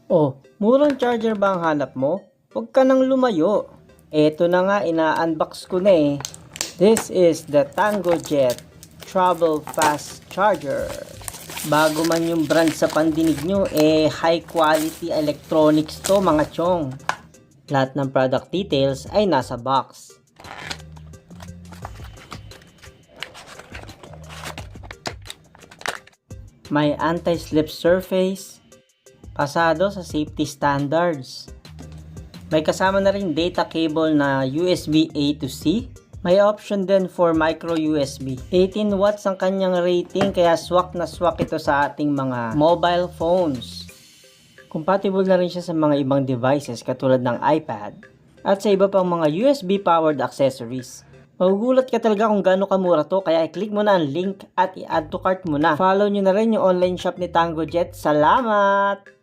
Oh, murang charger ba ang hanap mo? Huwag ka nang lumayo. Eto na nga, ina-unbox ko na eh. This is the TangoJet Travel Fast Charger. Bago man yung brand sa pandinig nyo, high quality electronics to mga chong. Lahat ng product details ay nasa box. May anti-slip surface, pasado sa safety standards. May kasama na rin data cable na USB A to C. May option din for micro USB. 18 watts ang kanyang rating kaya swak na swak ito sa ating mga mobile phones. Compatible na rin siya sa mga ibang devices katulad ng iPad at sa iba pang mga USB powered accessories. Magugulat ka talaga kung gaano kamura to kaya i-click mo na ang link at i-add to cart mo na. Follow nyo na rin yung online shop ni TangoJet. Salamat!